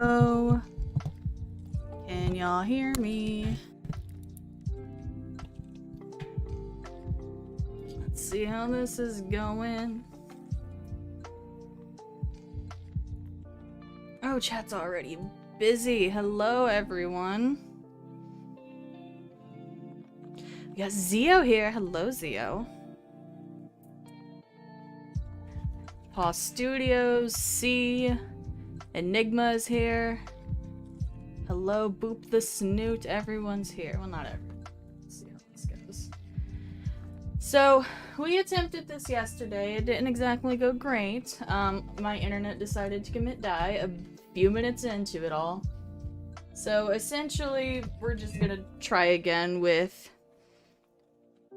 Hello? Can y'all hear me? Let's see how this is going. Oh, chat's already busy. Hello, everyone. We got Zio here. Hello, Zio. Paw Studios, C. Enigma is here. Hello, Boop the Snoot. Everyone's here. Well, not everyone. Let's see how this goes. So, we attempted this yesterday. It didn't exactly go great. My internet decided to commit die a few minutes into it all. So, essentially, we're just gonna try again with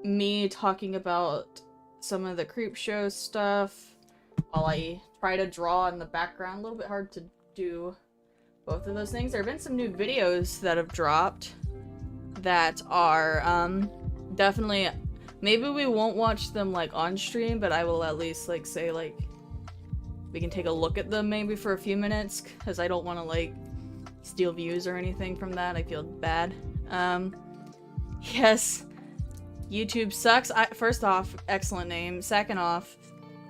me talking about some of the Creepshow stuff while I try to draw in the background. A little bit hard to do both of those things. There have been some new videos that have dropped that are definitely, maybe we won't watch them like on stream, but I will at least like say like we can take a look at them maybe for a few minutes, because I don't want to like steal views or anything from that. I feel bad. Yes, YouTube sucks. First off, excellent name. Second off,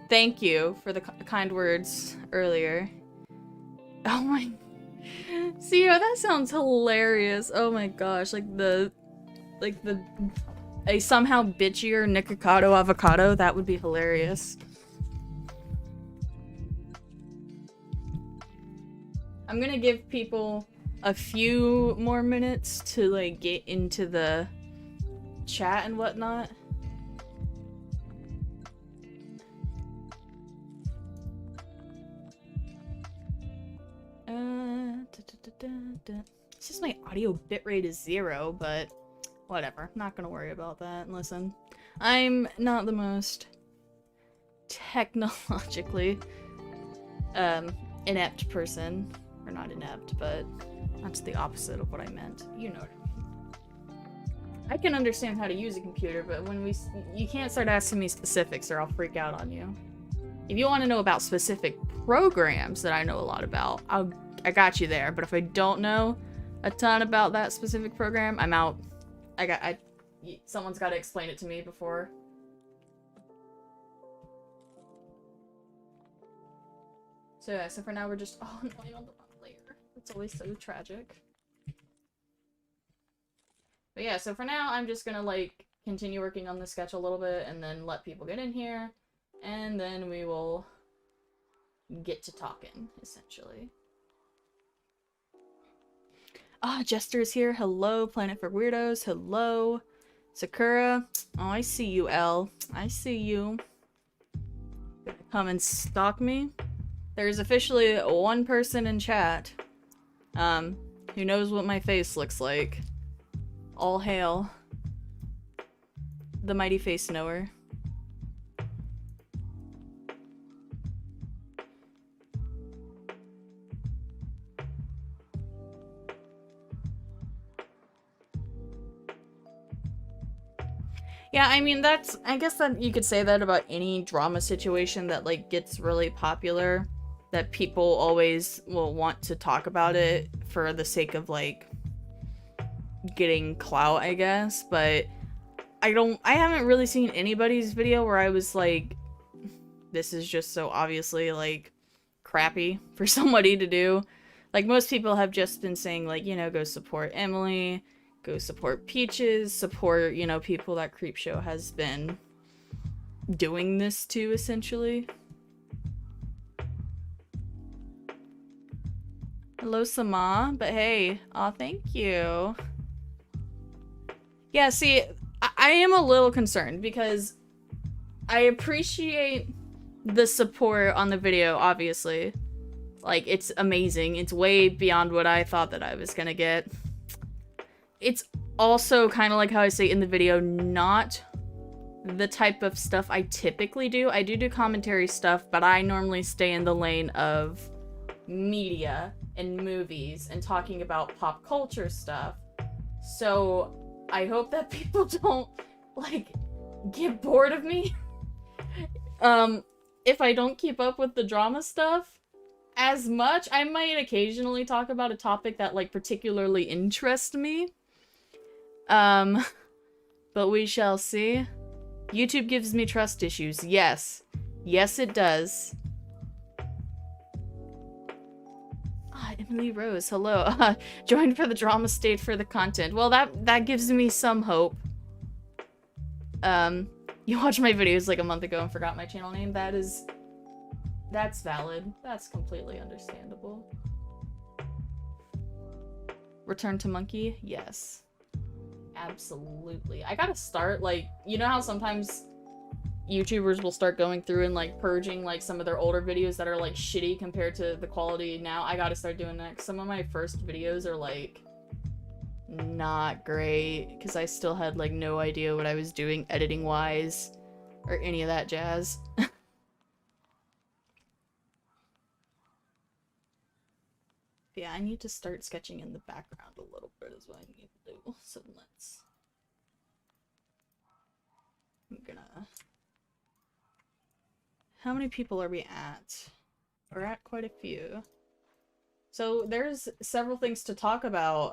thank you for the kind words earlier. Oh my... See, that sounds hilarious. Oh my gosh, like the a somehow bitchier Nikocado avocado, that would be hilarious. I'm gonna give people a few more minutes to like get into the chat and whatnot. It's just my audio bitrate is 0, but whatever. Not gonna worry about that. Listen, I'm not the most technologically inept person. Or not inept, but that's the opposite of what I meant. You know what I mean. I can understand how to use a computer, but when you can't start asking me specifics or I'll freak out on you. If you want to know about specific programs that I know a lot about, I got you there. But if I don't know a ton about that specific program, I'm out. Someone's got to explain it to me before. So yeah, so for now we're just annoying on the wrong layer. It's always so tragic. But yeah, so for now I'm just gonna like continue working on the sketch a little bit and then let people get in here. And then we will get to talking, essentially. Ah, Jester's here. Hello, Planet for Weirdos. Hello, Sakura. Oh, I see you, Elle. I see you. Come and stalk me. There's officially one person in chat who knows what my face looks like. All hail the mighty face knower. Yeah, I mean, I guess that you could say that about any drama situation that, like, gets really popular, that people always will want to talk about it for the sake of, like, getting clout, I guess, but I haven't really seen anybody's video where I was like, this is just so obviously, like, crappy for somebody to do. Like, most people have just been saying, like, you know, go support Emily, go support Peaches, support, you know, people that Creepshow has been doing this to, essentially. Hello, Sama, but hey, aw, thank you. Yeah, see, I am a little concerned because I appreciate the support on the video, obviously. Like, it's amazing. It's way beyond what I thought that I was gonna get. It's also kind of like how I say in the video, not the type of stuff I typically do. I do commentary stuff, but I normally stay in the lane of media and movies and talking about pop culture stuff. So I hope that people don't, like, get bored of me. If I don't keep up with the drama stuff. as much. I might occasionally talk about a topic that, like, particularly interests me. But we shall see. YouTube gives me trust issues. Yes. Yes, it does. Ah, Emily Rose, hello. Joined for the drama, stayed for the content. Well, that gives me some hope. You watched my videos like a month ago and forgot my channel name. That's valid. That's completely understandable. Return to Monkey? Yes. Absolutely. I gotta start, like, you know how sometimes YouTubers will start going through and, like, purging, like, some of their older videos that are, like, shitty compared to the quality now? I gotta start doing that. Some of my first videos are, like, not great, because I still had, like, no idea what I was doing editing-wise, or any of that jazz. Yeah, I need to start sketching in the background a little bit is what I need to do. So I'm gonna... How many people are we at? We're at quite a few. So there's several things to talk about.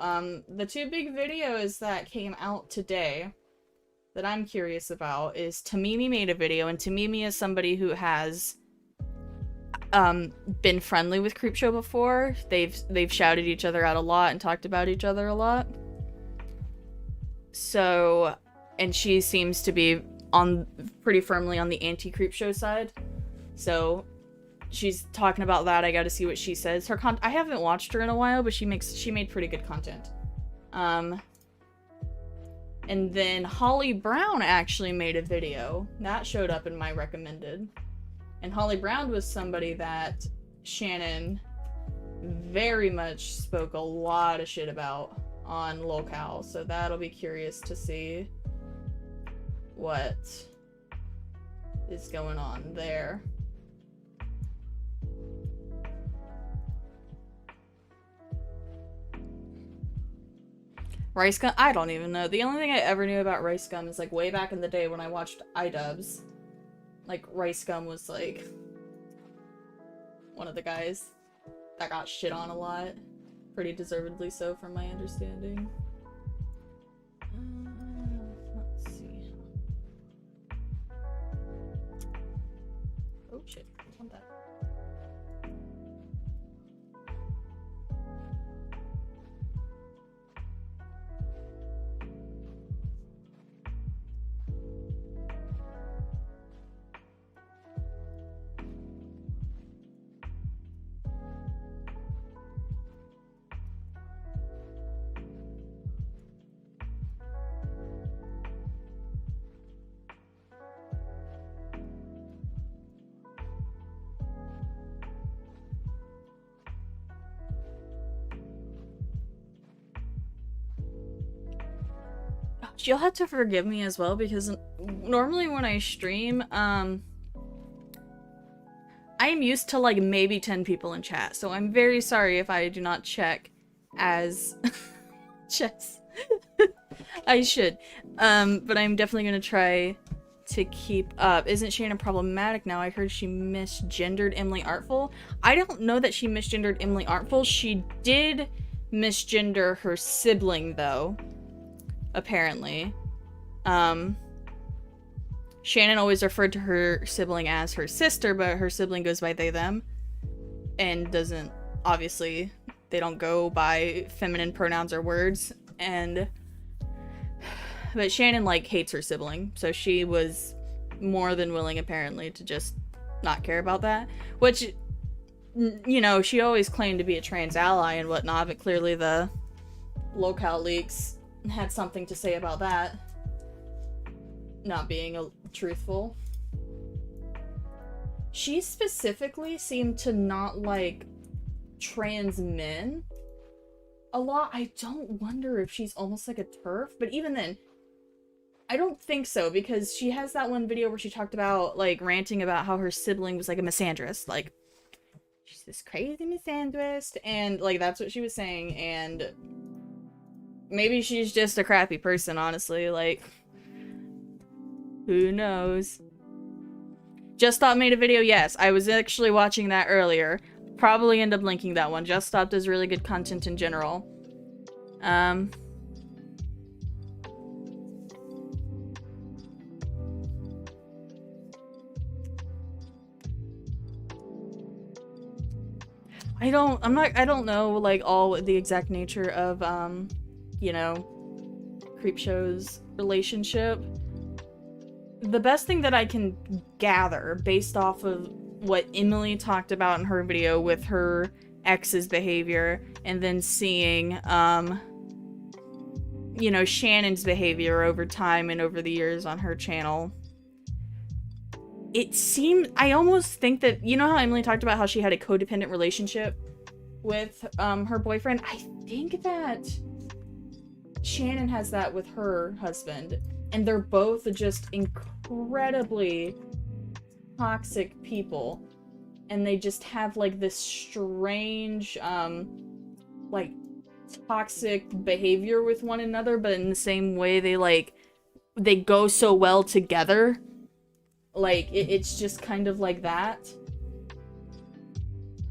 The two big videos that came out today that I'm curious about is Tamimi made a video, and Tamimi is somebody who has been friendly with Creepshow before. They've shouted each other out a lot and talked about each other a lot. So, and she seems to be pretty firmly on the anti-Creepshow side. So she's talking about that. I got to see what she says. I haven't watched her in a while, but she made pretty good content. And then Holly Brown actually made a video that showed up in my recommended. And Holly Brown was somebody that Shannon very much spoke a lot of shit about on Locale, so that'll be curious to see what is going on there. Rice Gum? I don't even know. The only thing I ever knew about Rice Gum is, like, way back in the day when I watched iDubbbz. Like, Rice Gum was, like, one of the guys that got shit on a lot. Pretty deservedly so, from my understanding. Let's see. Oh, shit. I want that. You'll have to forgive me as well, because normally when I stream, I am used to, like, maybe 10 people in chat, so I'm very sorry if I do not check as chess. I should. But I'm definitely gonna try to keep up. Isn't Shannon problematic now? I heard she misgendered Emily Artful. I don't know that she misgendered Emily Artful. She did misgender her sibling, though. Apparently. Shannon always referred to her sibling as her sister, but her sibling goes by they, them. And doesn't, obviously, they don't go by feminine pronouns or words. But Shannon, like, hates her sibling, so she was more than willing, apparently, to just not care about that. Which, you know, she always claimed to be a trans ally and whatnot, but clearly the Locale leaks had something to say about that not being truthful. She specifically seemed to not like trans men a lot. I don't wonder if she's almost like a TERF, but even then, I don't think so, because she has that one video where she talked about, like, ranting about how her sibling was like a misandrist, like, she's this crazy misandrist, and, like, that's what she was saying, and maybe she's just a crappy person, honestly, like, who knows? Just Thought made a video, yes, I was actually watching that earlier. probably end up linking that one. Just Stop does really good content in general. I don't know, like, all the exact nature of, you know, Creepshow's relationship. The best thing that I can gather based off of what Emily talked about in her video with her ex's behavior, and then seeing, you know, Shannon's behavior over time and over the years on her channel, it seemed, I almost think that, you know how Emily talked about how she had a codependent relationship with her boyfriend? I think that Shannon has that with her husband, and they're both just incredibly toxic people, and they just have like this strange like toxic behavior with one another, but in the same way they go so well together. Like, it's just kind of like that.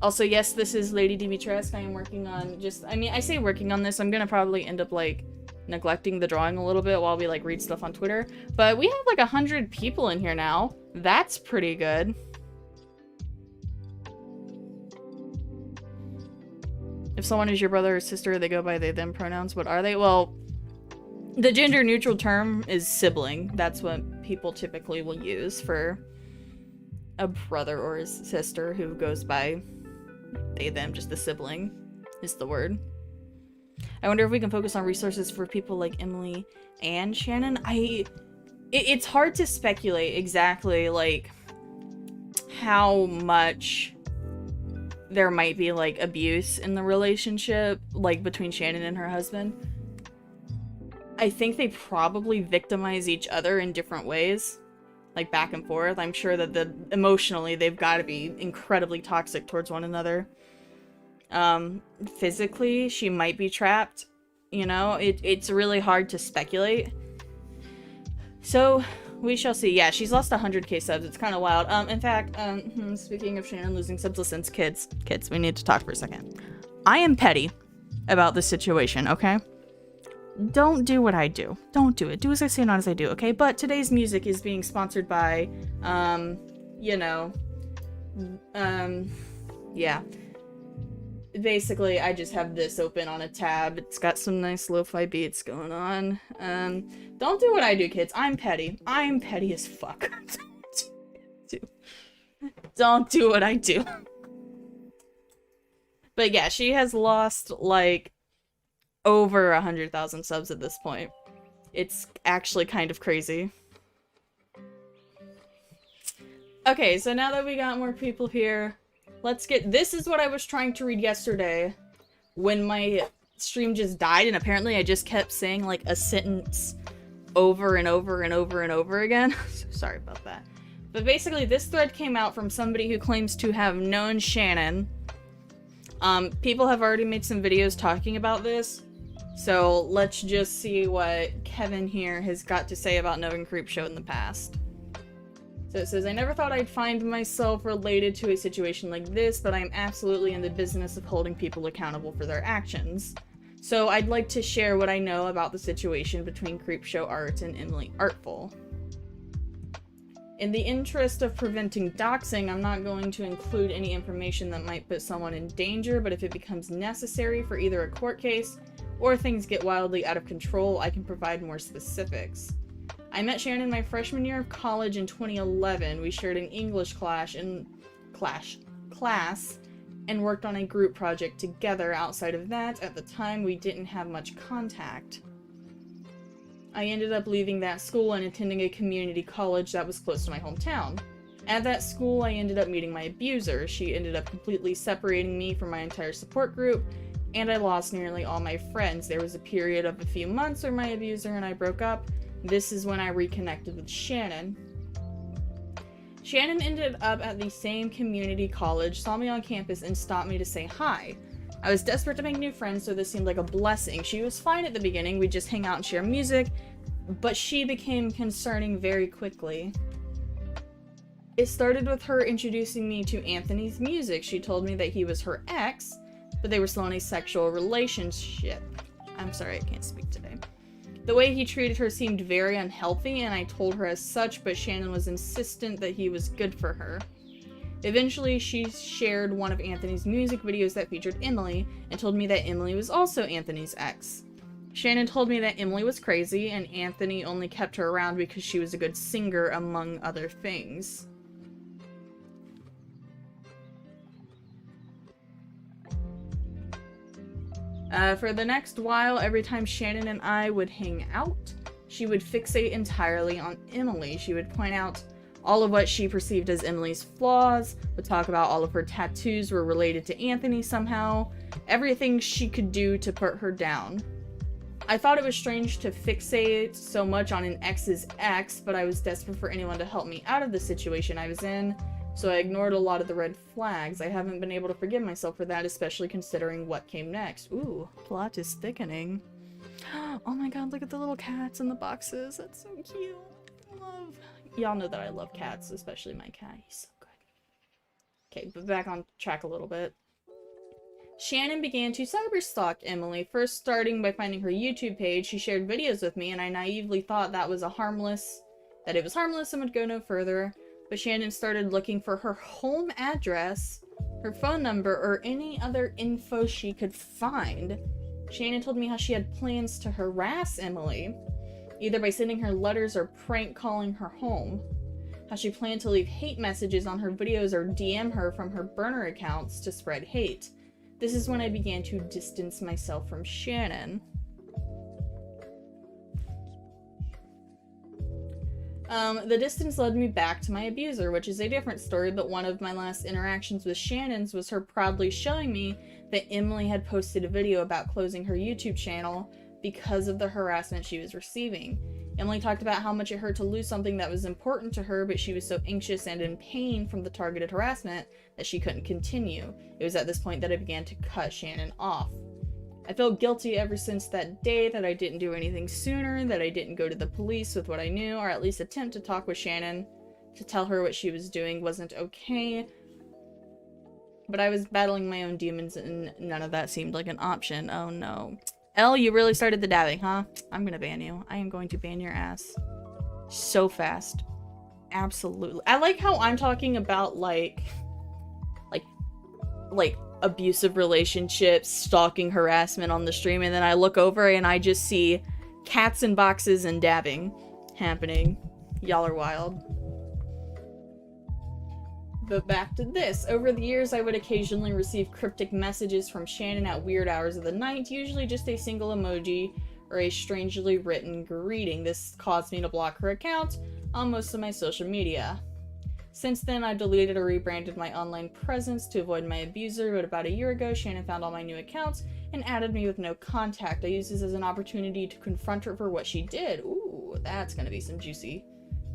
Also, yes, this is Lady Dimitrescu. I am working on I say working on this. I'm gonna probably end up, like, neglecting the drawing a little bit while we, like, read stuff on Twitter. But we have, like, 100 people in here now. That's pretty good. If someone is your brother or sister, they go by they, them pronouns. What are they? Well, the gender-neutral term is sibling. That's what people typically will use for a brother or a sister who goes by they, them. Just the sibling is the word. I wonder if we can focus on resources for people like Emily and Shannon. It's hard to speculate exactly, like, how much there might be, like, abuse in the relationship, like, between Shannon and her husband. I think they probably victimize each other in different ways, like back and forth. I'm sure that emotionally they've got to be incredibly toxic towards one another. Physically, she might be trapped. You know, it's really hard to speculate. So we shall see. Yeah, she's lost 100k subs. It's kind of wild. In fact, speaking of Shannon losing subs, listen, kids, we need to talk for a second. I am petty about this situation, okay? Don't do what I do. Don't do it. Do as I say, not as I do, okay? But today's music is being sponsored by, you know, yeah. Basically, I just have this open on a tab. It's got some nice lo-fi beats going on. Don't do what I do, kids. I'm petty. I'm petty as fuck. Don't do what I do. But yeah, she has lost, like, over 100,000 subs at this point. It's actually kind of crazy. Okay, so now that we got more people here, let's get... This is what I was trying to read yesterday when my stream just died, and apparently I just kept saying, like, a sentence over and over and over and over again. So sorry about that. But basically, this thread came out from somebody who claims to have known Shannon. People have already made some videos talking about this. So let's just see what Kevin here has got to say about knowing Creepshow in the past. So it says, I never thought I'd find myself related to a situation like this, but I'm absolutely in the business of holding people accountable for their actions. So I'd like to share what I know about the situation between Creepshow Art and Emily Artful. In the interest of preventing doxing, I'm not going to include any information that might put someone in danger, but if it becomes necessary for either a court case or things get wildly out of control, I can provide more specifics. I met Shannon my freshman year of college in 2011. We shared an English class and worked on a group project together. Outside of that, at the time, we didn't have much contact. I ended up leaving that school and attending a community college that was close to my hometown. At that school, I ended up meeting my abuser. She ended up completely separating me from my entire support group, and I lost nearly all my friends. There was a period of a few months where my abuser and I broke up. This is when I reconnected with Shannon. Shannon ended up at the same community college, saw me on campus, and stopped me to say hi. I was desperate to make new friends, so this seemed like a blessing. She was fine at the beginning, we'd just hang out and share music, but she became concerning very quickly. It started with her introducing me to Anthony's music. She told me that he was her ex, but they were still in a sexual relationship. I'm sorry, I can't speak today. The way he treated her seemed very unhealthy, and I told her as such, but Shannon was insistent that he was good for her. Eventually, she shared one of Anthony's music videos that featured Emily, and told me that Emily was also Anthony's ex. Shannon told me that Emily was crazy, and Anthony only kept her around because she was a good singer, among other things. For the next while, every time Shannon and I would hang out, she would fixate entirely on Emily. She would point out all of what she perceived as Emily's flaws, would talk about all of her tattoos were related to Anthony somehow, everything she could do to put her down. I thought it was strange to fixate so much on an ex's ex, but I was desperate for anyone to help me out of the situation I was in, so I ignored a lot of the red flags. I haven't been able to forgive myself for that, especially considering what came next. Ooh, plot is thickening. Oh my god, look at the little cats in the boxes. That's so cute. Love. Y'all know that I love cats, especially my cat. He's so good. Okay, but back on track a little bit. Shannon began to cyberstalk Emily, first starting by finding her YouTube page. She shared videos with me, and I naively thought that it was harmless and would go no further. But Shannon started looking for her home address, her phone number, or any other info she could find. Shannon told me how she had plans to harass Emily, either by sending her letters or prank calling her home. How she planned to leave hate messages on her videos or DM her from her burner accounts to spread hate. This is when I began to distance myself from Shannon. The distance led me back to my abuser, which is a different story, but one of my last interactions with Shannon's was her proudly showing me that Emily had posted a video about closing her YouTube channel because of the harassment she was receiving. Emily talked about how much it hurt to lose something that was important to her, but she was so anxious and in pain from the targeted harassment that she couldn't continue. It was at this point that I began to cut Shannon off. I felt guilty ever since that day that I didn't do anything sooner, that I didn't go to the police with what I knew, or at least attempt to talk with Shannon to tell her what she was doing wasn't okay. But I was battling my own demons and none of that seemed like an option. Oh no. Elle, you really started the dabbing, huh? I'm gonna ban you. I am going to ban your ass. So fast. Absolutely. I like how I'm talking about like abusive relationships, stalking, harassment on the stream, and then I look over and I just see cats in boxes and dabbing happening. Y'all are wild. But back to this. Over the years, I would occasionally receive cryptic messages from Shannon at weird hours of the night, usually just a single emoji or a strangely written greeting. This caused me to block her account on most of my social media. Since then, I've deleted or rebranded my online presence to avoid my abuser, but about a year ago, Shannon found all my new accounts and added me with no contact. I used this as an opportunity to confront her for what she did. Ooh, that's gonna be some juicy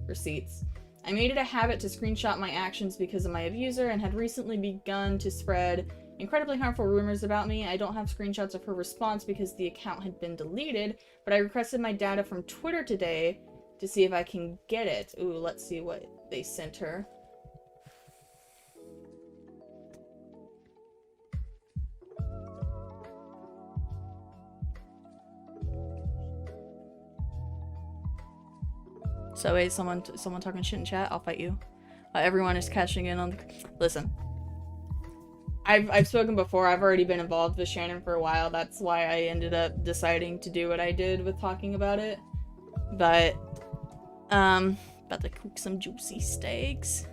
receipts. I made it a habit to screenshot my actions because of my abuser and had recently begun to spread incredibly harmful rumors about me. I don't have screenshots of her response because the account had been deleted, but I requested my data from Twitter today to see if I can get it. Ooh, let's see what they sent her. So wait, someone talking shit in chat, I'll fight you. Everyone is cashing in on the... Listen. I've spoken before, I've already been involved with Shannon for a while, that's why I ended up deciding to do what I did with talking about it. But, about to cook some juicy steaks.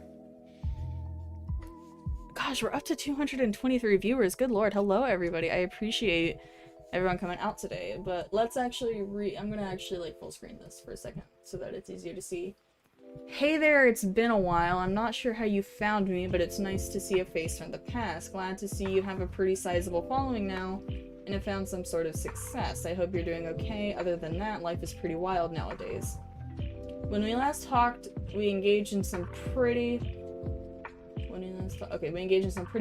Gosh, we're up to 223 viewers, good lord, hello everybody, I appreciate everyone coming out today, but let's actually I'm gonna actually like full screen this for a second so that it's easier to see. Hey there, it's been a while. I'm not sure how you found me, but it's nice to see a face from the past. Glad to see you have a pretty sizable following now and have found some sort of success. I hope you're doing okay. Other than that, life is pretty wild nowadays. When we last talked, we engaged in some pretty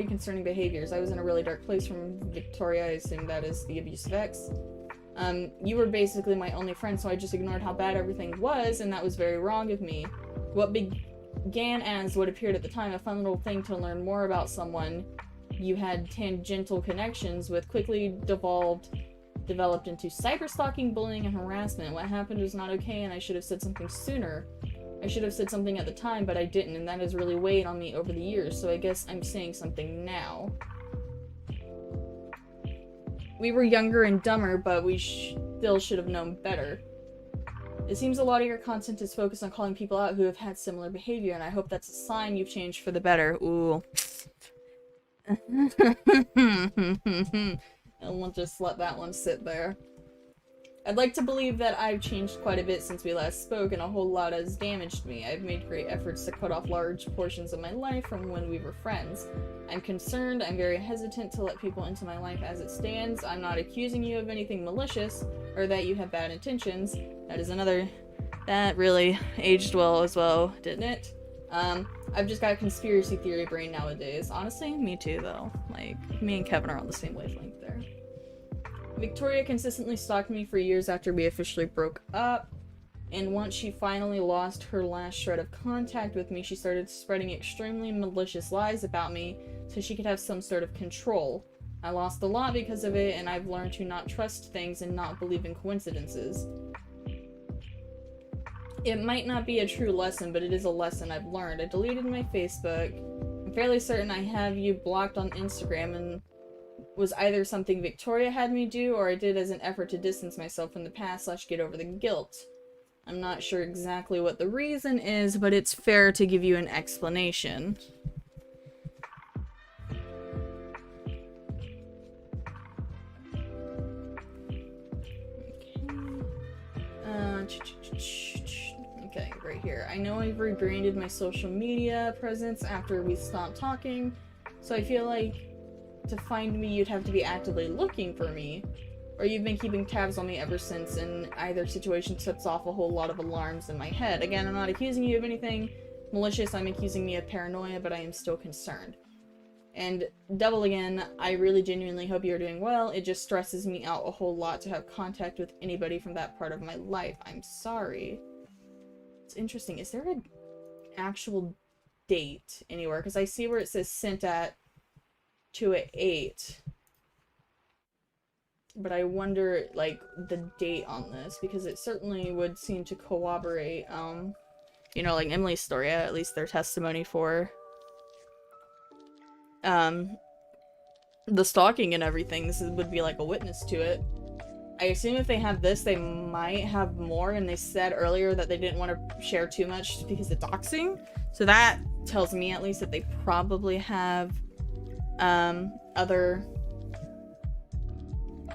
concerning behaviors. I was in a really dark place from Victoria. I assume that is the abusive ex. You were basically my only friend, so I just ignored how bad everything was, and that was very wrong of me. What began as what appeared at the time a fun little thing to learn more about someone you had tangential connections with quickly developed into cyberstalking, bullying, and harassment. What happened was not okay, and I should have said something sooner. I should have said something at the time, but I didn't, and that has really weighed on me over the years, so I guess I'm saying something now. We were younger and dumber, but we still should have known better. It seems a lot of your content is focused on calling people out who have had similar behavior, and I hope that's a sign you've changed for the better. Ooh. I'll just let that one sit there. I'd like to believe that I've changed quite a bit since we last spoke, and a whole lot has damaged me. I've made great efforts to cut off large portions of my life from when we were friends. I'm concerned, I'm very hesitant to let people into my life as it stands. I'm not accusing you of anything malicious, or that you have bad intentions. That is another... That really aged well as well, didn't it? I've just got a conspiracy theory brain nowadays. Honestly, me too, though. Like, me and Kevin are on the same wavelength there. Victoria consistently stalked me for years after we officially broke up, and once she finally lost her last shred of contact with me, she started spreading extremely malicious lies about me so she could have some sort of control. I lost a lot because of it, and I've learned to not trust things and not believe in coincidences. It might not be a true lesson, but it is a lesson I've learned. I deleted my Facebook. I'm fairly certain I have you blocked on Instagram, and was either something Victoria had me do, or I did as an effort to distance myself from the past / get over the guilt. I'm not sure exactly what the reason is, but it's fair to give you an explanation. Okay, right here. I know I've rebranded my social media presence after we stopped talking, so I feel like to find me you'd have to be actively looking for me, or you've been keeping tabs on me ever since, and either situation sets off a whole lot of alarms in my head. Again, I'm not accusing you of anything malicious, I'm accusing me of paranoia, but I am still concerned. And double again, I really genuinely hope you're doing well. It just stresses me out a whole lot to have contact with anybody from that part of my life. I'm sorry. It's interesting. Is there an actual date anywhere? Because I see where it says sent at 2/8. But I wonder, like, the date on this, because it certainly would seem to corroborate, you know, like Emily's story, at least their testimony for the stalking and everything. This would be like a witness to it. I assume if they have this, they might have more, and they said earlier that they didn't want to share too much because of doxing. So that tells me at least that they probably have other,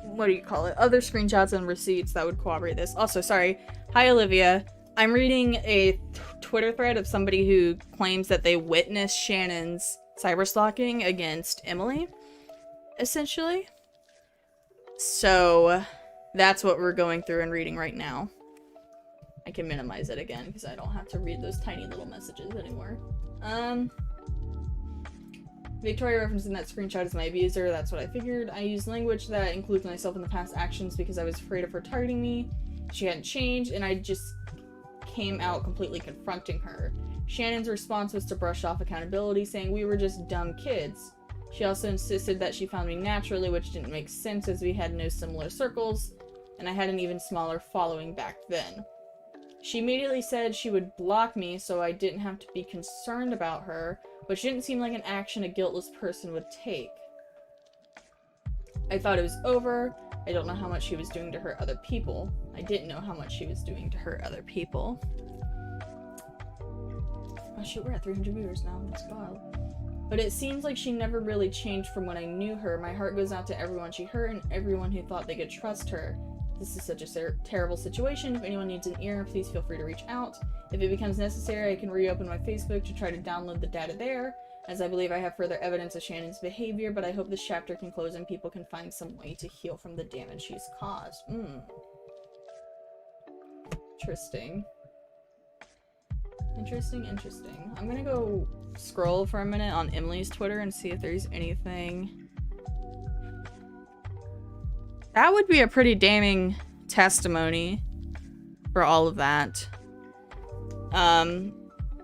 what do you call it? Other screenshots and receipts that would corroborate this. Also, sorry. Hi, Olivia. I'm reading a Twitter thread of somebody who claims that they witnessed Shannon's cyberstalking against Emily, essentially. So that's what we're going through and reading right now. I can minimize it again because I don't have to read those tiny little messages anymore. Victoria referencing that screenshot as my abuser. That's what I figured. I used language that includes myself in the past actions because I was afraid of her targeting me. She hadn't changed, and I just came out completely confronting her. Shannon's response was to brush off accountability, saying we were just dumb kids. She also insisted that she found me naturally, which didn't make sense as we had no similar circles, and I had an even smaller following back then. She immediately said she would block me so I didn't have to be concerned about her, which didn't seem like an action a guiltless person would take. I thought it was over. I don't know how much she was doing to hurt other people. I didn't know how much she was doing to hurt other people. Oh shoot, we're at 300 viewers now. Let's go. But it seems like she never really changed from when I knew her. My heart goes out to everyone she hurt and everyone who thought they could trust her. This is such a terrible situation. If anyone needs an ear, please feel free to reach out. If it becomes necessary, I can reopen my Facebook to try to download the data there, as I believe I have further evidence of Shannon's behavior, but I hope this chapter can close and people can find some way to heal from the damage she's caused. Interesting. Interesting. I'm gonna go scroll for a minute on Emily's Twitter and see if there's anything. That would be a pretty damning testimony for all of that.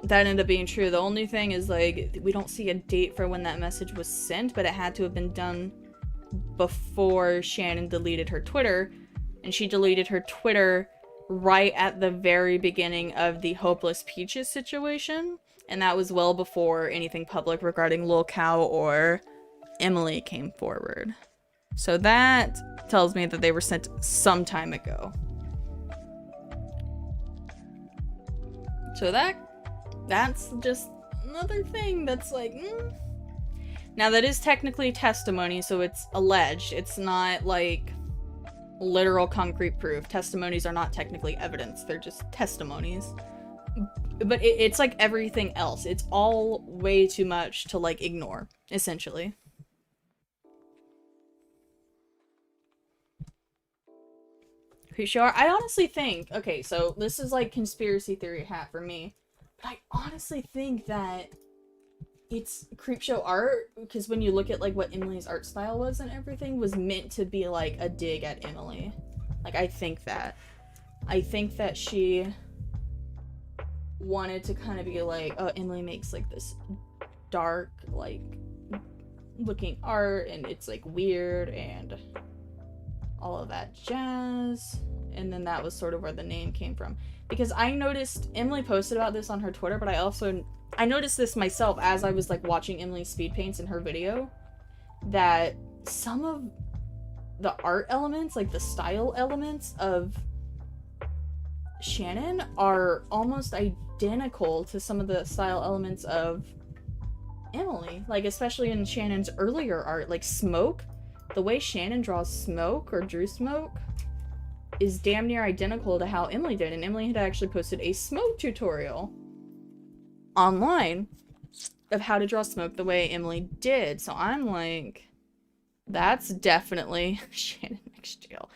that ended up being true. The only thing is, like, we don't see a date for when that message was sent, but it had to have been done before Shannon deleted her Twitter, and she deleted her Twitter right at the very beginning of the Hopeless Peaches situation, and that was well before anything public regarding Lil Cow or Emily came forward. So that tells me that they were sent some time ago. So that's just another thing that's like, Now that is technically testimony, so it's alleged. It's not like literal concrete proof. Testimonies are not technically evidence. They're just testimonies. But it's like everything else. It's all way too much to, like, ignore, essentially. Creepshow. I honestly think, okay, so this is like conspiracy theory hat for me, but I honestly think that it's Creepshow art, because when you look at like what Emily's art style was and everything, was meant to be like a dig at Emily. Like, I think that she wanted to kind of be like, oh, Emily makes like this dark, like, looking art, and it's like weird and all of that jazz. And then that was sort of where the name came from, because I noticed Emily posted about this on her Twitter, but I noticed this myself as I was like watching Emily's speed paints in her video, that some of the art elements, like the style elements of Shannon, are almost identical to some of the style elements of Emily, like especially in Shannon's earlier art, like smoke. The way Shannon draws smoke, or drew smoke, is damn near identical to how Emily did, and Emily had actually posted a smoke tutorial online of how to draw smoke the way Emily did. So I'm like, that's definitely Shannon next jail.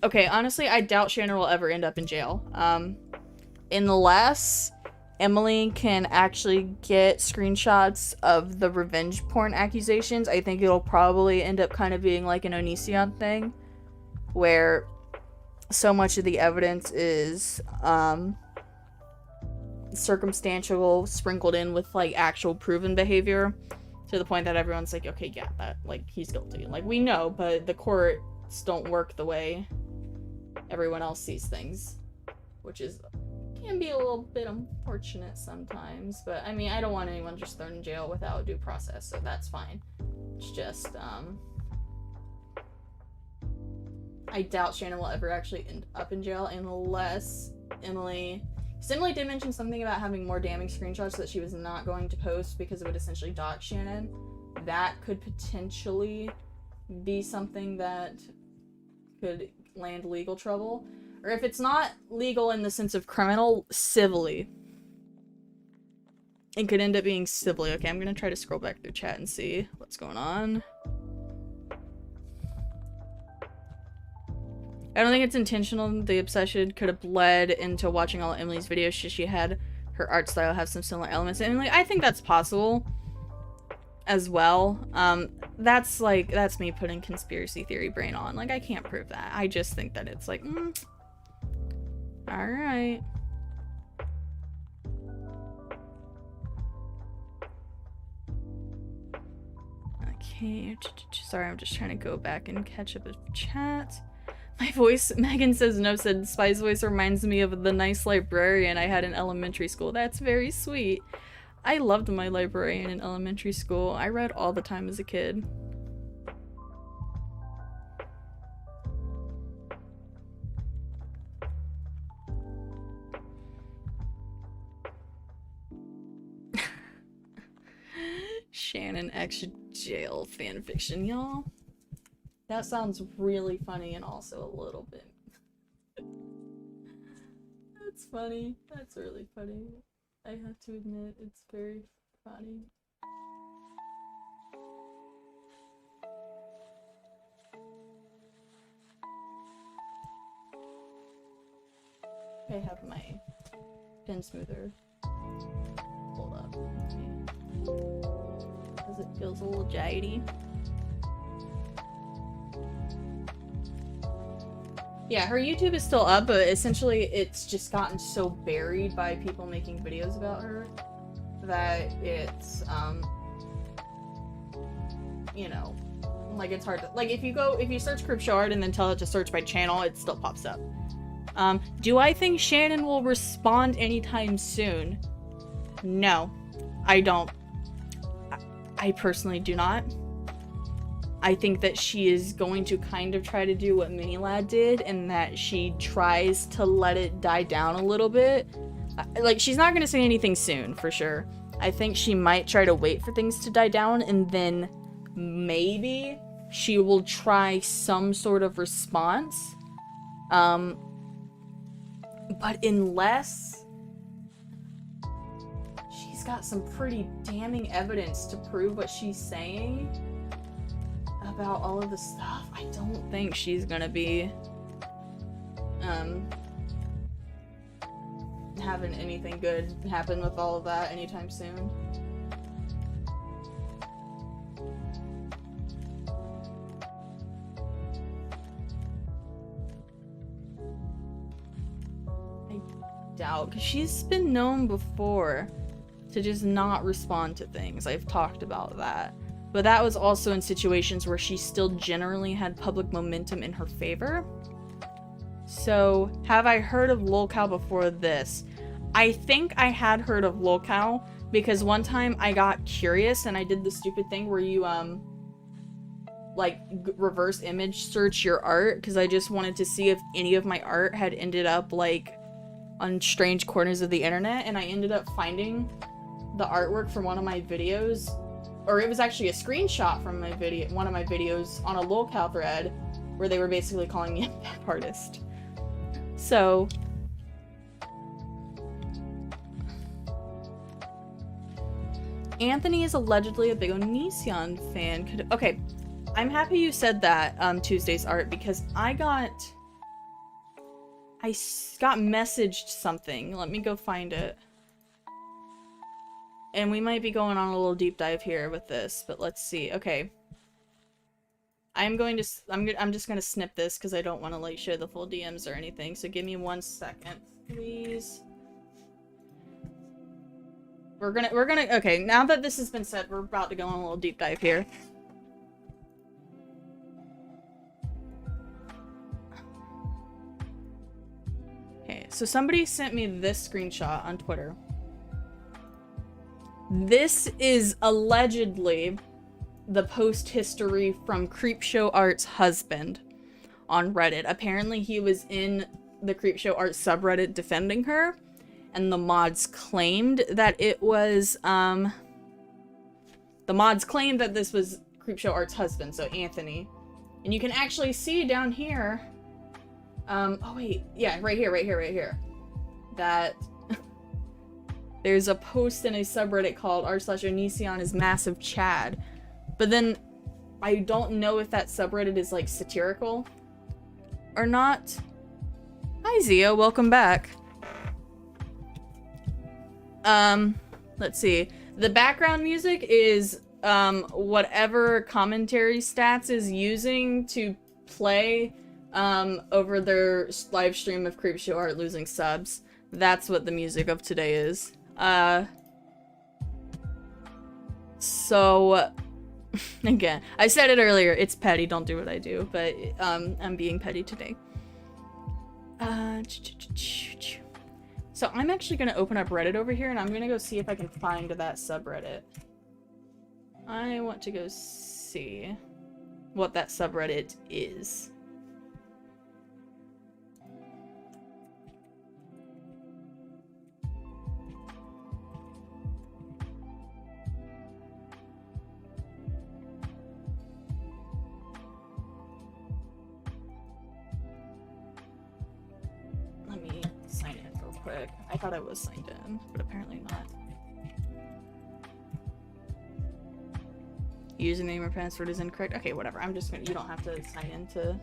Okay, honestly, I doubt Shannon will ever end up in jail. Unless Emily can actually get screenshots of the revenge porn accusations, I think it'll probably end up kind of being like an Onision thing, where so much of the evidence is circumstantial, sprinkled in with like actual proven behavior, to the point that everyone's like, okay, yeah, that, like, he's guilty. Like, we know, but the courts don't work the way everyone else sees things, which can be a little bit unfortunate sometimes. But I mean, I don't want anyone just thrown in jail without due process, so that's fine. It's just I doubt Shannon will ever actually end up in jail, unless Emily did mention something about having more damning screenshots that she was not going to post because it would essentially dox Shannon. That could potentially be something that could land legal trouble. Or if it's not legal in the sense of criminal, civilly. It could end up being civilly. Okay, I'm gonna try to scroll back through chat and see what's going on. I don't think it's intentional. The obsession could have bled into watching all of Emily's videos. She had her art style have some similar elements. And like, I think that's possible as well. That's me putting conspiracy theory brain on. Like, I can't prove that. I just think that it's like, alright. Okay, sorry, I'm just trying to go back and catch up with chat. My voice, Megan says no, said Spy's voice reminds me of the nice librarian I had in elementary school. That's very sweet. I loved my librarian in elementary school. I read all the time as a kid. Shannon X jail fanfiction, y'all. That sounds really funny and also a little bit. That's funny. That's really funny. I have to admit, it's very funny. I have my pen smoother pulled up. Because it feels a little jadey. Yeah, her YouTube is still up, but essentially it's just gotten so buried by people making videos about her that it's, you know, like it's hard to, like if you search Creepshow art and then tell it to search by channel, it still pops up. Do I think Shannon will respond anytime soon? No, I don't. I personally do not. I think that she is going to kind of try to do what Minilad did, and that she tries to let it die down a little bit. Like, she's not going to say anything soon, for sure. I think she might try to wait for things to die down, and then maybe she will try some sort of response. But unless she's got some pretty damning evidence to prove what she's saying about all of the stuff, I don't think she's gonna be having anything good happen with all of that anytime soon. I doubt, because she's been known before to just not respond to things. I've talked about that. But that was also in situations where she still generally had public momentum in her favor. So, have I heard of lolcow before this? I think I had heard of lolcow because one time I got curious and I did the stupid thing where you, like, reverse image search your art, because I just wanted to see if any of my art had ended up, like, on strange corners of the internet, and I ended up finding the artwork from one of my videos, or it was actually a screenshot from my video, one of my videos on a lolcow thread, where they were basically calling me a pep artist. So, Anthony is allegedly a big Onision fan. Okay, I'm happy you said that, Tuesday's art, because I got messaged something. Let me go find it. And we might be going on a little deep dive here with this, but let's see. Okay. I'm just gonna snip this because I don't want to like share the full DMs or anything. So give me 1 second, please. We're gonna okay, now that this has been said, we're about to go on a little deep dive here. Okay, so somebody sent me this screenshot on Twitter. This is allegedly the post history from Creepshow Art's husband on Reddit. Apparently he was in the Creepshow Art subreddit defending her, and the mods claimed that it was, the mods claimed that this was Creepshow Art's husband, so Anthony. And you can actually see down here, oh wait, yeah, right here, that there's a post in a subreddit called r/Onision is massive Chad. But then I don't know if that subreddit is like satirical or not. Hi Zia, welcome back. Let's see. The background music is whatever commentary stats is using to play over their live stream of Creepshow Art losing subs. That's what the music of today is. So again, I said it earlier, it's petty, don't do what I do, but I'm being petty today. So I'm actually gonna open up Reddit over here and I'm gonna go see if I can find that subreddit. I want to go see what that subreddit is. Let me sign in real quick. I thought I was signed in, but apparently not. Username or password is incorrect. Okay, whatever. I'm just gonna, you don't have to sign in to...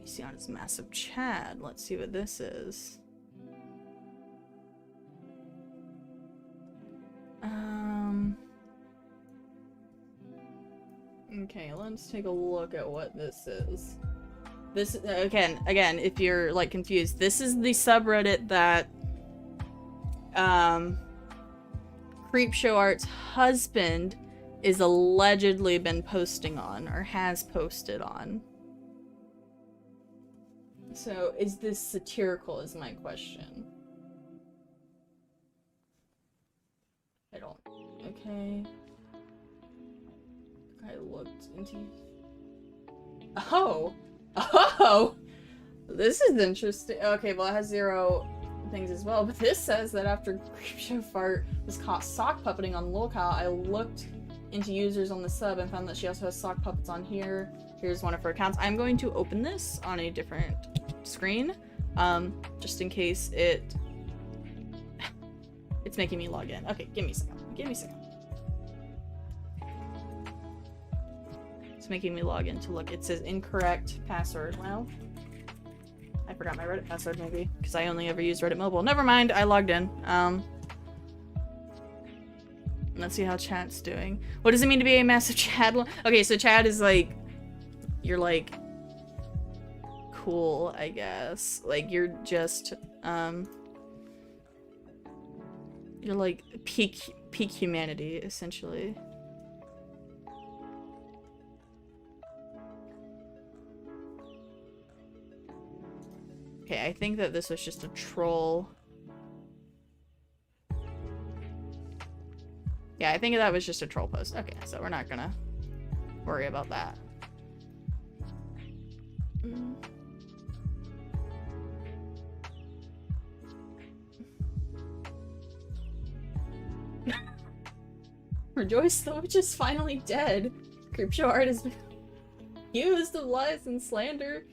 You see on his massive Chad. Let's see what this is. Okay, let's take a look at what this is. This, again, if you're, like, confused, this is the subreddit that, Creepshow Art's husband is allegedly been posting on, or has posted on. So, is this satirical, is my question. I don't... Okay. I looked into... Oh! Oh! This is interesting. Okay, well it has 0 things as well, but this says that after Creepshow Fart was caught sock puppeting on locale, I looked into users on the sub and found that she also has sock puppets on here. Here's one of her accounts. I'm going to open this on a different screen, just in case it's making me log in. Okay, give me a second. Give me a second. It's making me log in to look. It says incorrect password. Well, I forgot my Reddit password maybe, because I only ever use Reddit mobile. Never mind, I logged in. Let's see how chat's doing. What does it mean to be a massive chat? Okay, so chat is like, you're like, cool, I guess. Like, you're just, you're like peak humanity, essentially. Okay, I think that this was just a troll. Yeah, I think that was just a troll post. Okay, so we're not gonna worry about that. Rejoice, the witch is finally dead. Creepshow Art has been accused of lies and slander.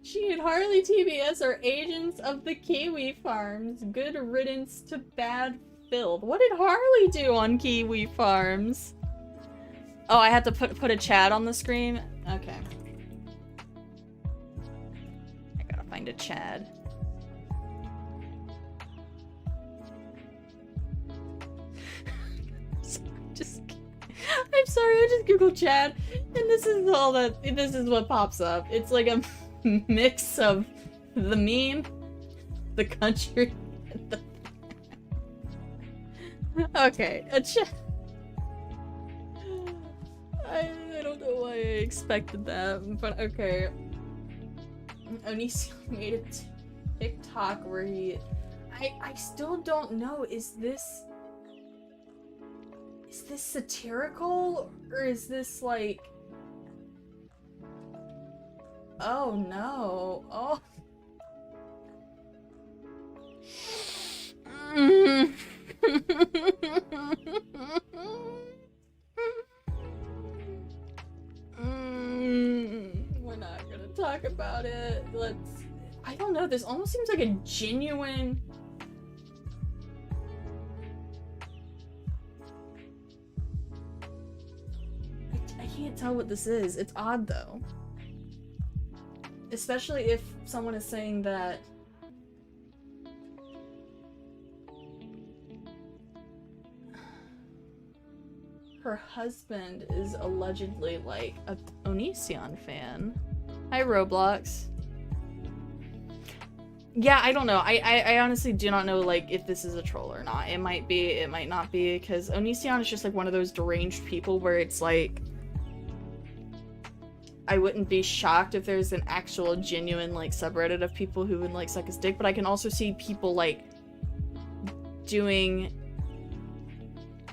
She and Harley TBS are agents of the Kiwi Farms. Good riddance to bad filth. What did Harley do on Kiwi Farms? Oh, I had to put a chat on the screen? Okay. I gotta find a Chad. I'm sorry, I just googled Chad, and this is what pops up. It's like a mix of the meme, the country, and the... Okay, a Chad. I don't know why I expected that, but okay. Onision made a TikTok where he... I still don't know, is this satirical, or is this like... Oh no. Oh. We're not gonna talk about it. I don't know, this almost seems like a genuine... I can't tell what this is. It's odd though. Especially if someone is saying that her husband is allegedly like a Onision fan. Hi, Roblox. Yeah, I don't know. I honestly do not know, like, if this is a troll or not. It might be, it might not be, because Onision is just like one of those deranged people where it's like, I wouldn't be shocked if there's an actual genuine like subreddit of people who would like suck his dick, but I can also see people like doing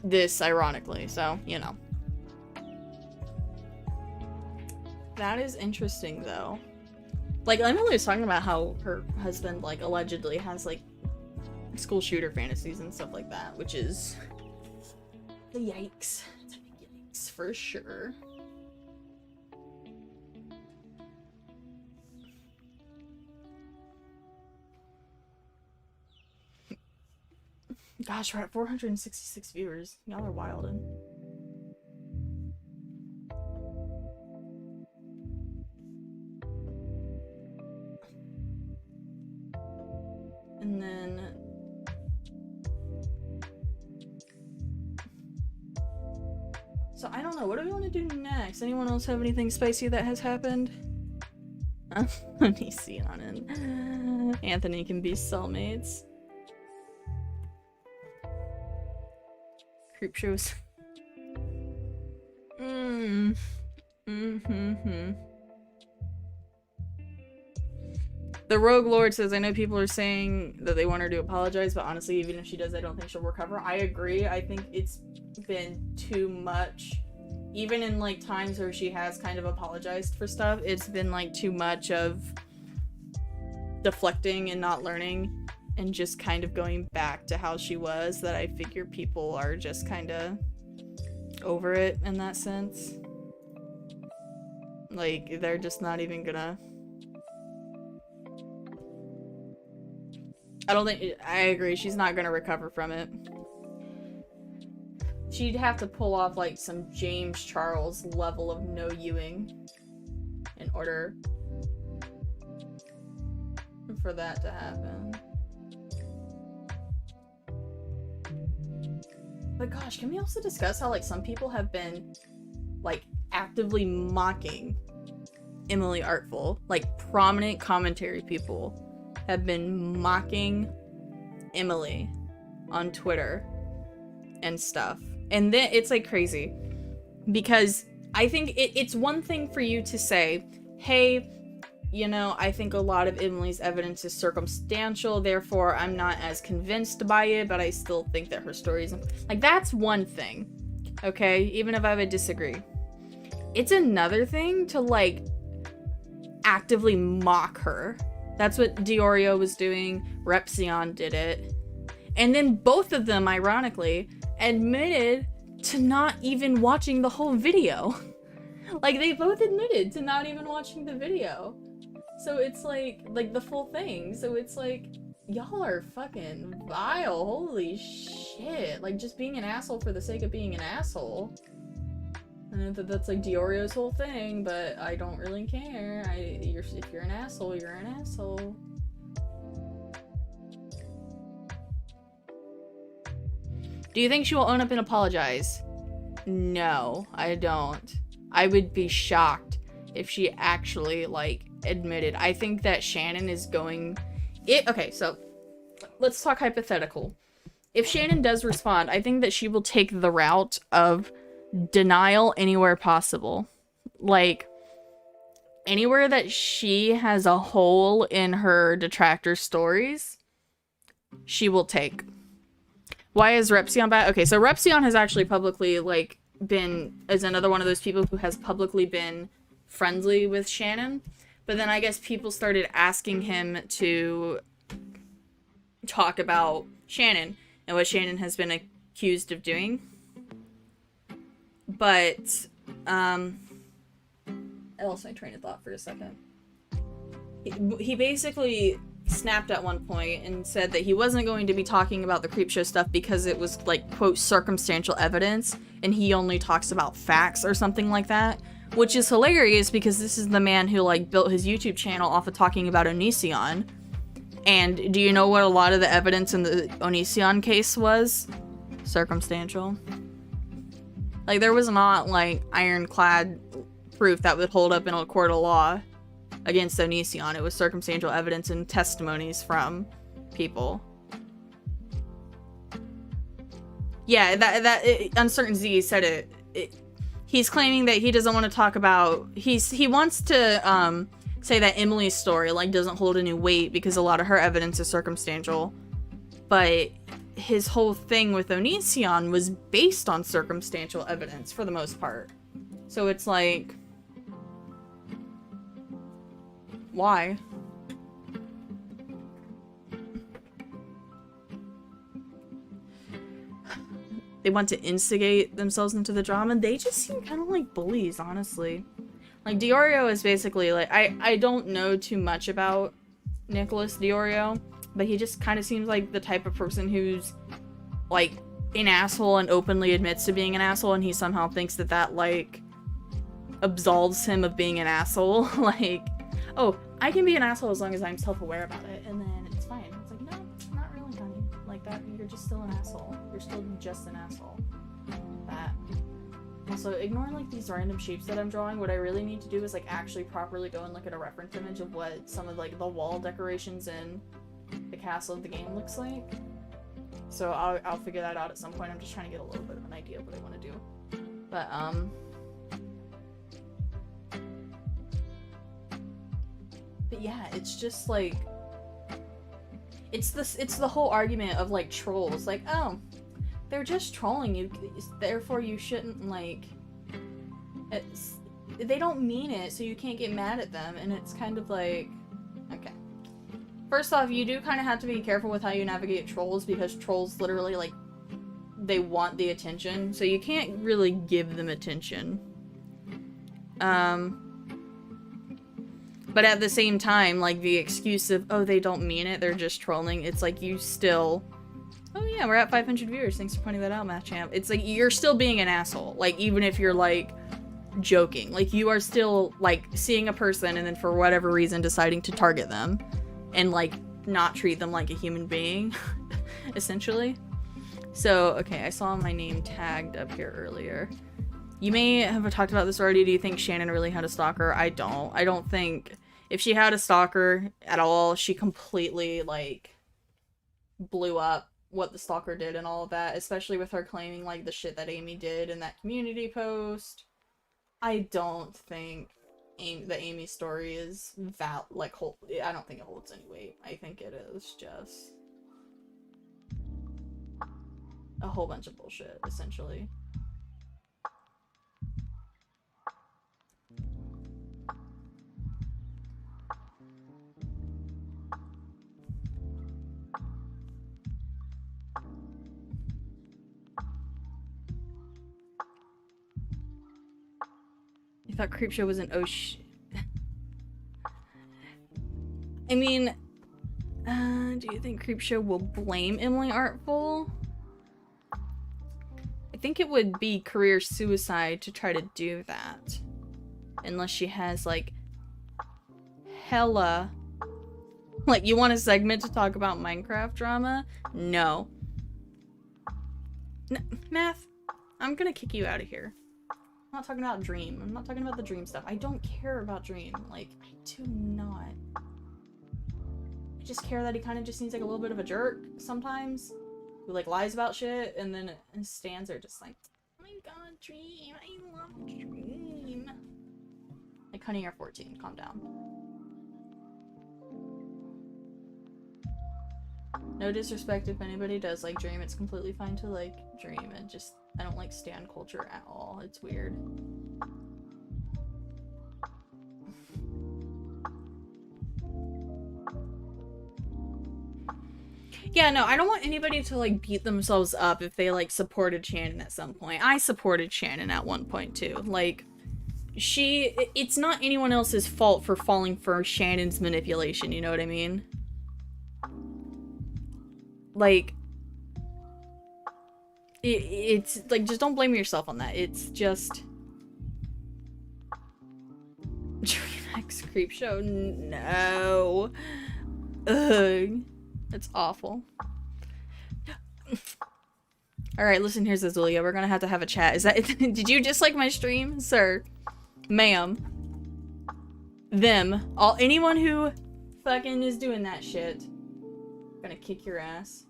this ironically, so you know. That is interesting though. Like Emily was talking about how her husband like allegedly has like school shooter fantasies and stuff like that, which is the yikes. It's a big yikes for sure. Gosh, we're at 466 viewers. Y'all are wildin'. And then... So I don't know. What do we want to do next? Anyone else have anything spicy that has happened? Onision and Anthony can be cellmates. Creepshows. The Rogue Lord says, I know people are saying that they want her to apologize, but honestly, even if she does, I don't think she'll recover. I agree. I think it's been too much. Even in, like, times where she has kind of apologized for stuff, it's been, like, too much of deflecting and not learning and just kind of going back to how she was, that I figure people are just kind of over it in that sense. Like, they're just not even gonna... I agree, she's not gonna recover from it. She'd have to pull off, like, some James Charles level of no-youing in order for that to happen. But gosh, can we also discuss how, like, some people have been, like, actively mocking Emily Artful? Like, prominent commentary people have been mocking Emily on Twitter and stuff. And then it's, like, crazy. Because I think it's one thing for you to say, hey, you know, I think a lot of Emily's evidence is circumstantial, therefore I'm not as convinced by it, but I still think that her story is... Like, that's one thing, okay? Even if I would disagree. It's another thing to, like, actively mock her. That's what Diorio was doing. Repzion did it. And then both of them, ironically, admitted to not even watching the whole video. Like, they both admitted to not even watching the video. So it's like the full thing. So it's like, y'all are fucking vile. Holy shit. Like, just being an asshole for the sake of being an asshole. I know that that's, like, Diorio's whole thing, but I don't really care. If you're an asshole, you're an asshole. Do you think she will own up and apologize? No, I don't. I would be shocked if she actually, like, admitted. I think that Shannon is going... Okay, so let's talk hypothetical. If Shannon does respond, I think that she will take the route of denial anywhere possible. Like, anywhere that she has a hole in her detractor stories, she will take. Why is Repzion bad? Okay, so Repzion has actually publicly, like, is another one of those people who has publicly been friendly with Shannon. But then I guess people started asking him to talk about Shannon and what Shannon has been accused of doing. But, I lost my train of thought for a second. He basically snapped at one point and said that he wasn't going to be talking about the Creepshow stuff because it was, like, quote, circumstantial evidence, and he only talks about facts or something like that. Which is hilarious because this is the man who, like, built his YouTube channel off of talking about Onision. And do you know what a lot of the evidence in the Onision case was? Circumstantial. Like, there was not, like, ironclad proof that would hold up in a court of law against Onision. It was circumstantial evidence and testimonies from people. Yeah, Uncertain Z said it. He's claiming that he doesn't want to talk about... He wants to say that Emily's story, like, doesn't hold any weight because a lot of her evidence is circumstantial. But his whole thing with Onision was based on circumstantial evidence for the most part. So it's like... Why? They want to instigate themselves into the drama. They just seem kind of like bullies, honestly. Like, Diorio is basically, like, I don't know too much about Nicholas Diorio, but he just kind of seems like the type of person who's, like, an asshole and openly admits to being an asshole, and he somehow thinks that that, like, absolves him of being an asshole. Like, oh, I can be an asshole as long as I'm self-aware about it, and then it's fine. It's like, no, it's not really, honey. Like, that, you're just still an asshole. You're still just an asshole. That. Also, ignore like these random shapes that I'm drawing. What I really need to do is like actually properly go and look at a reference image of what some of like the wall decorations in the castle of the game looks like. So I'll figure that out at some point. I'm just trying to get a little bit of an idea of what I want to do. But yeah, it's just like it's the whole argument of like trolls. Like, oh, they're just trolling you, therefore you shouldn't like. They don't mean it, so you can't get mad at them. And it's kind of like, okay. First off, you do kind of have to be careful with how you navigate trolls, because trolls literally like they want the attention, so you can't really give them attention. But at the same time, like the excuse of, oh, they don't mean it, they're just trolling, it's like you still, oh yeah, we're at 500 viewers, thanks for pointing that out, Math Champ. It's like you're still being an asshole, like even if you're like joking, like you are still like seeing a person and then for whatever reason deciding to target them and like not treat them like a human being, essentially. So, okay, I saw my name tagged up here earlier. You may have talked about this already. Do you think Shannon really had a stalker? I don't. I don't think... If she had a stalker at all, she completely, like, blew up what the stalker did and all of that, especially with her claiming, like, the shit that Amy did in that community post. I don't think the Amy story is I don't think it holds any weight. I think it is just a whole bunch of bullshit, essentially. You thought Creepshow was an I mean, do you think Creepshow will blame Emily Artful? I think it would be career suicide to try to do that. Unless she has, like, hella... Like, you want a segment to talk about Minecraft drama? No. Math, I'm gonna kick you out of here. I'm not talking about Dream. I'm not talking about the Dream stuff. I don't care about Dream. Like, I do not. I just care that he kind of just seems like a little bit of a jerk sometimes. Who, like, lies about shit, and then his stands are just like, oh my god, Dream, I love Dream. Like, honey, you're 14. Calm down. No disrespect if anybody does like Dream. It's completely fine to like Dream. And just, I don't like stan culture at all. It's weird. Yeah, no, I don't want anybody to like beat themselves up if they like supported Shannon at some point. I supported Shannon at one point too. Like, it's not anyone else's fault for falling for Shannon's manipulation, you know what I mean? Like, it's like, just don't blame yourself on that. It's just Dreamx Creepshow. No. Ugh. That's awful. Alright, listen, here's Azulia. We're gonna have a chat. Is that did you dislike my stream? Sir. Ma'am. Them. Anyone who fucking is doing that shit. Gonna kick your ass.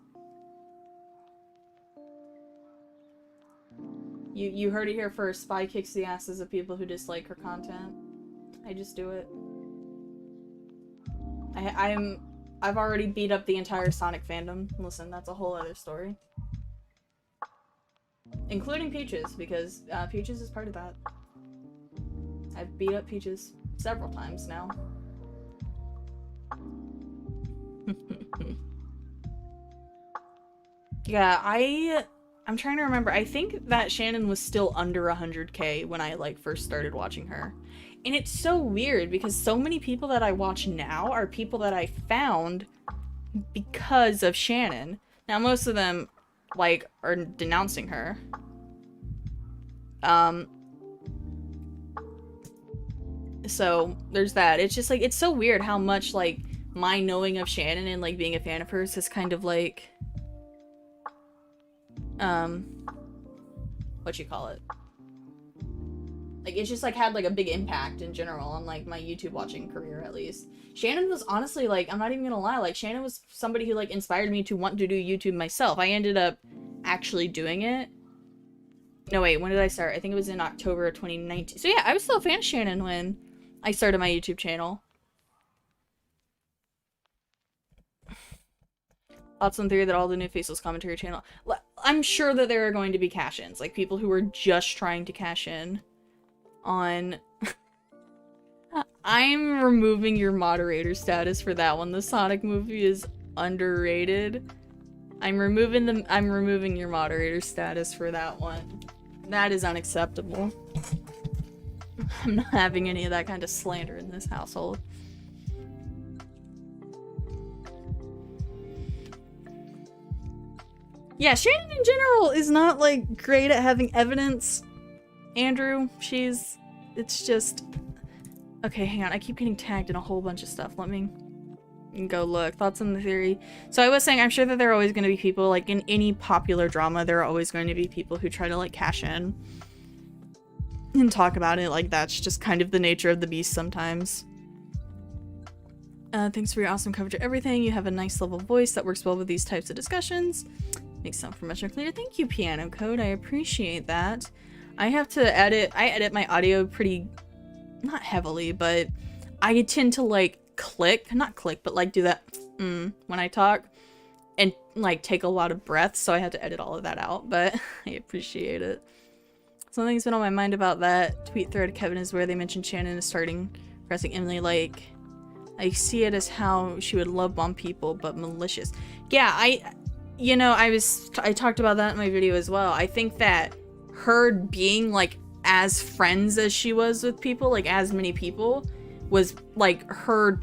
You heard it here first. Spy kicks the asses of people who dislike her content. I just do it. I've already beat up the entire Sonic fandom. Listen, that's a whole other story. Including Peaches, because Peaches is part of that. I've beat up Peaches several times now. Yeah, I'm trying to remember. I think that Shannon was still under 100K when I like first started watching her. And it's so weird because so many people that I watch now are people that I found because of Shannon. Now most of them like are denouncing her. So there's that. It's just like, it's so weird how much like my knowing of Shannon and like being a fan of hers has kind of like what you call it, Like, it's just, like, had, like, a big impact in general on, like, my YouTube watching career, at least. Shannon was honestly, like, I'm not even gonna lie, like, Shannon was somebody who, like, inspired me to want to do YouTube myself. I ended up actually doing it. No, wait, when did I start? I think it was in October of 2019. So, yeah, I was still a fan of Shannon when I started my YouTube channel. Thoughts on theory that all the new Faceless Commentary channel... I'm sure that there are going to be cash-ins. Like, people who are just trying to cash in on... I'm removing your moderator status for that one. The Sonic movie is underrated. I'm removing your moderator status for that one. That is unacceptable. I'm not having any of that kind of slander in this household. Yeah, Shannon in general is not, like, great at having evidence. Andrew, it's just... Okay, hang on, I keep getting tagged in a whole bunch of stuff. Let me go look. Thoughts on the theory? So I was saying, I'm sure that there are always going to be people, like, in any popular drama, there are always going to be people who try to, like, cash in and talk about it. Like, that's just kind of the nature of the beast sometimes. Thanks for your awesome coverage of everything. You have a nice level voice that works well with these types of discussions. Makes sound much more clear. Thank you, Piano Code. I appreciate that. I have to edit. I edit my audio pretty, not heavily, but I tend to like not click, but like do that when I talk and like take a lot of breaths. So I had to edit all of that out, but I appreciate it. Something's been on my mind about that tweet thread, Kevin, is where they mentioned Shannon is starting pressing Emily. Like, I see it as how she would love bomb people, but malicious. Yeah, I talked about that in my video as well. I think that her being like as friends as she was with people, like as many people, was like her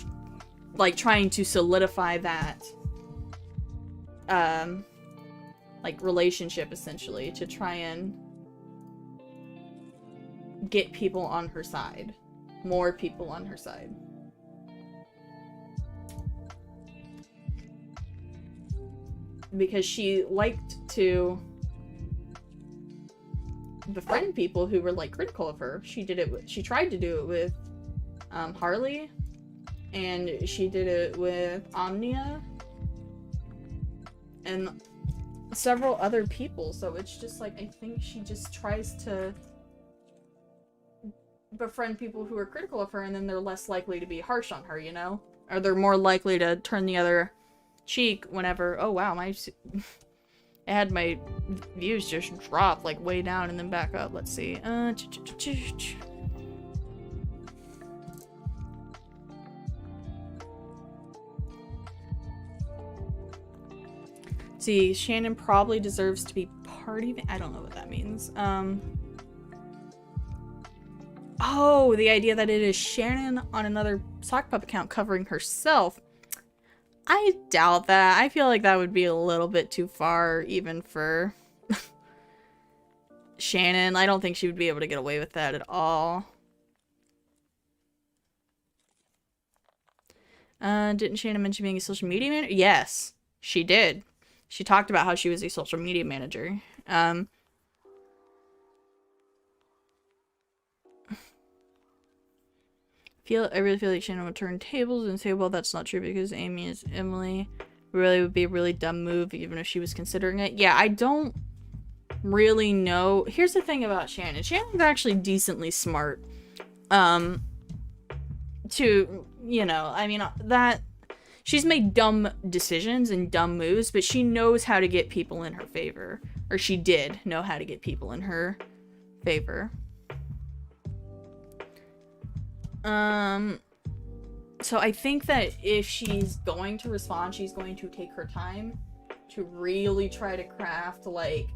like trying to solidify that like relationship, essentially, to try and get people on her side, more people on her side. Because she liked to befriend people who were like critical of her. She tried to do it with Harley, and she did it with Omnia and several other people. So it's just like, I think she just tries to befriend people who are critical of her, and then they're less likely to be harsh on her, you know? Or they're more likely to turn the other cheek whenever, oh wow, I had my views just drop like way down and then back up. Let's see. See, Shannon probably deserves to be party. I don't know what that means. Oh, the idea that it is Shannon on another sock pup account covering herself. I doubt that. I feel like that would be a little bit too far even for Shannon. I don't think she would be able to get away with that at all. Didn't Shannon mention being a social media manager? Yes, she did. She talked about how she was a social media manager. I really feel like Shannon would turn tables and say, well, that's not true because Amy is Emily. Really would be a really dumb move even if she was considering it. Yeah, I don't really know. Here's the thing about Shannon. Shannon's actually decently smart. To, you know, I mean, that she's made dumb decisions and dumb moves, but she knows how to get people in her favor. Or she did know how to get people in her favor. So I think that if she's going to respond, she's going to take her time to really try to craft, like,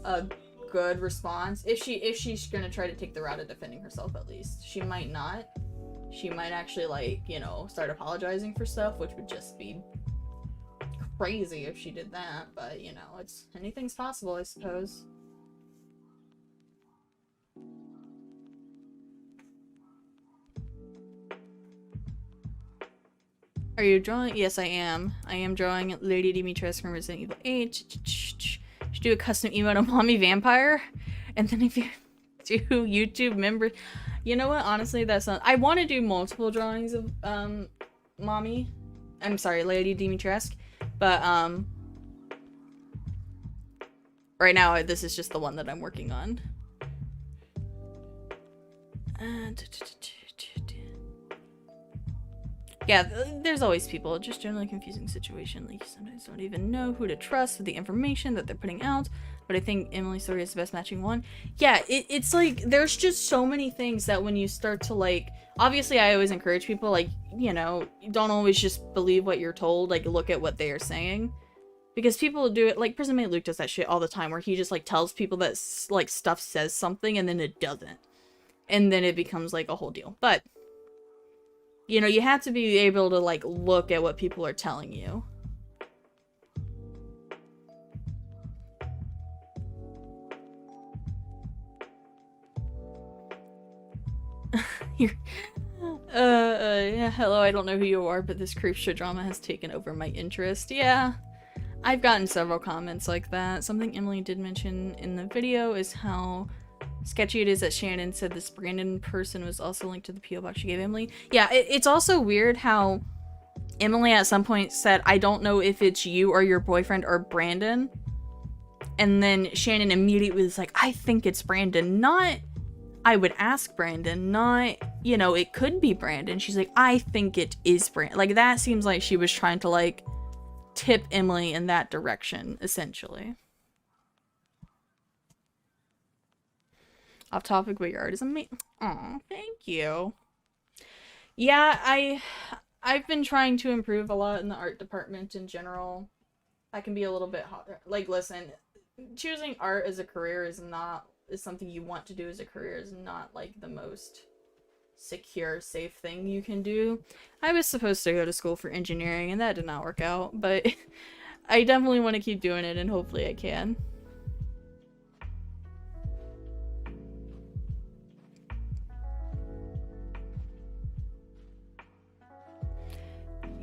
a good response. If she's gonna try to take the route of defending herself, at least. She might not. She might actually, like, you know, start apologizing for stuff, which would just be crazy if she did that, but, you know, anything's possible, I suppose. Are you drawing? Yes, I am. I am drawing Lady Dimitrescu from Resident Evil 8. Should do a custom emote on Mommy Vampire. And then if you... Do YouTube members? You know what? Honestly, that's not. I want to do multiple drawings of mommy. I'm sorry, Lady Dimitrescu, but right now this is just the one that I'm working on. Yeah, there's always people. Just generally confusing situation. Like, you sometimes don't even know who to trust with the information that they're putting out. But I think Emily's story is the best matching one. Yeah, it's like, there's just so many things that when you start to, like, obviously I always encourage people, like, you know, don't always just believe what you're told. Like, look at what they are saying. Because people do it, like, Prison Mate Luke does that shit all the time, where he just, like, tells people that, like, stuff says something and then it doesn't. And then it becomes, like, a whole deal. But you know, you have to be able to, like, look at what people are telling you. Yeah, hello, I don't know who you are, but this Creepshow drama has taken over my interest. Yeah, I've gotten several comments like that. Something Emily did mention in the video is how sketchy it is that Shannon said this Brandon person was also linked to the P.O. box she gave Emily. Yeah, it's also weird how Emily at some point said, I don't know if it's you or your boyfriend or Brandon. And then Shannon immediately was like, I think it's Brandon. Not, I would ask Brandon. Not, you know, it could be Brandon. She's like, I think it is Brandon. Like, that seems like she was trying to, like, tip Emily in that direction, essentially. Off topic, but your art is amazing. Aw, thank you. Yeah, I've been trying to improve a lot in the art department in general. I can be a little bit hot. Like, listen, choosing art as a career is something you want to do as a career is not, like, the most secure, safe thing you can do. I was supposed to go to school for engineering, and that did not work out, but I definitely want to keep doing it, and hopefully I can.